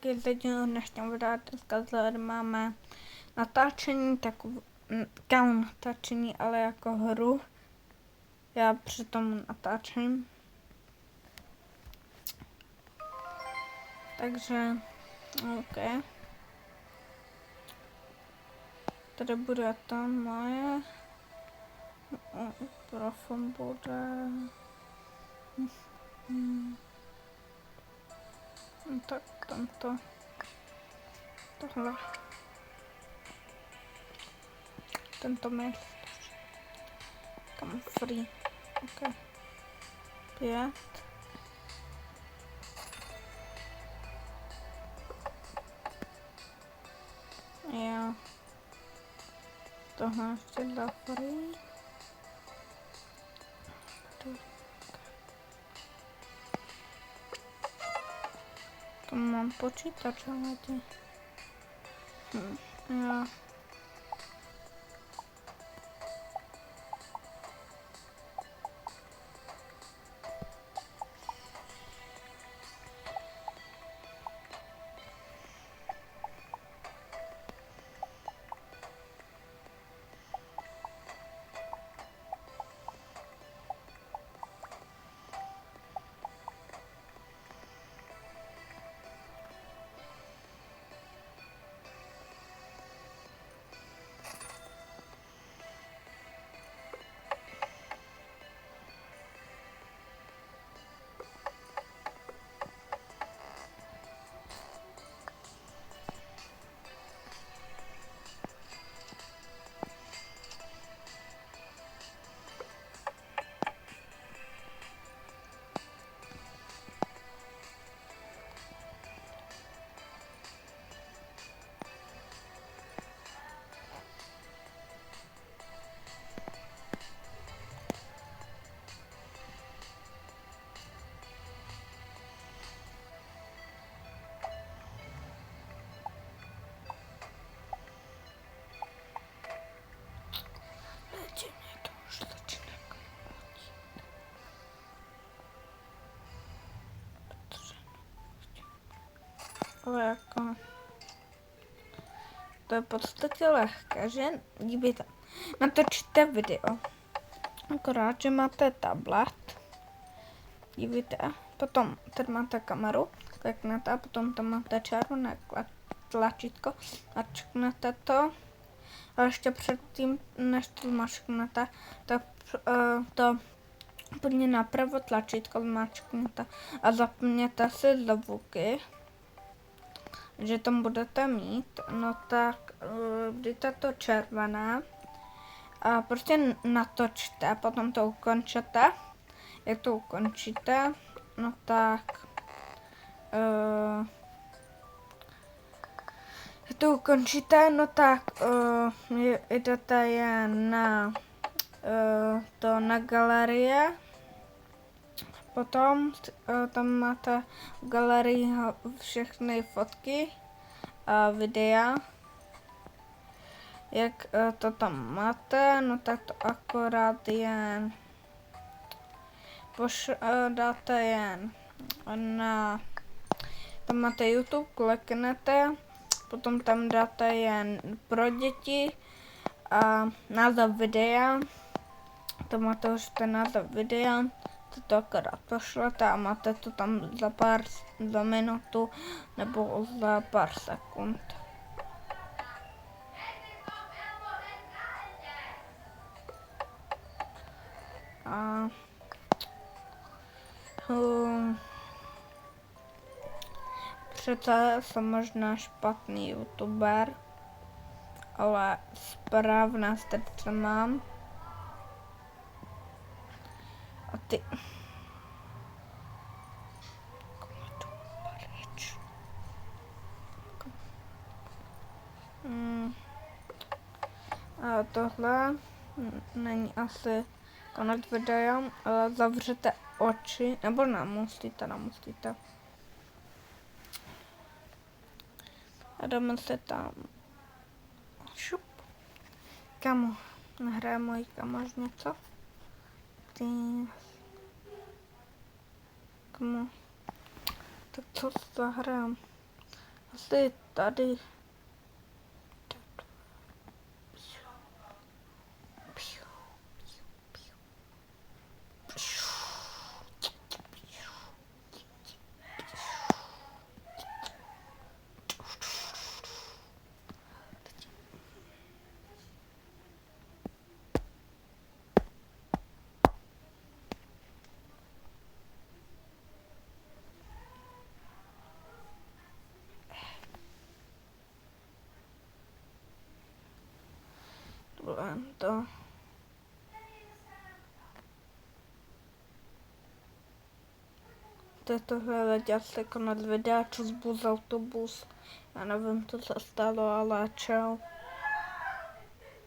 taky lidi dnešního videa. Dneska zde máme natáčení, natáčení, ale jako hru. Já přitom natáčím. Takže, OK. Tady bude to moje. Profil bude. Tak tamto. Tohle. Tento mail. Kam free. OK. 5. Jo. Tohle ještě dá free. To mám počítač, ale ty. Jo. Ale jako to je v podstatě lehké, že? Dívejte, natočíte video, akorát, že máte tablet, dívejte, potom tady máte kameru, kliknete a potom tam máte červené tlačítko, mačknete to a ještě předtím, než to mačknete, tak to úplně napravo tlačítko zmačknete a zapněte si zvuky, že tam budete mít, no tak dejte to červené a prostě natočte, potom to ukončete. Jak to ukončíte, no tak jdete jen na na galerie. Potom tam máte v galerii všechny fotky a videa. Jak to tam máte, no tak to akorát jen dáte jen na, tam máte YouTube, kliknete, potom tam dáte jen pro děti a název videa, to máte už ten název videa, to akorát pošlete a máte to tam za minutu nebo za pár sekund. A přece jsem možná špatný youtuber, ale správné srdce mám. A ty... A tohle není asi konec videa, ale zavřete oči, nebo namusíte. A jdeme se tam. Šup. Kamo, nahraje můj kamož něco? Ty. Kamo. Tak co zahrám? Asi tady. To. To je tohle letěl se konec videa, co zbuz autobus. Já nevím, co se stalo, ale čau.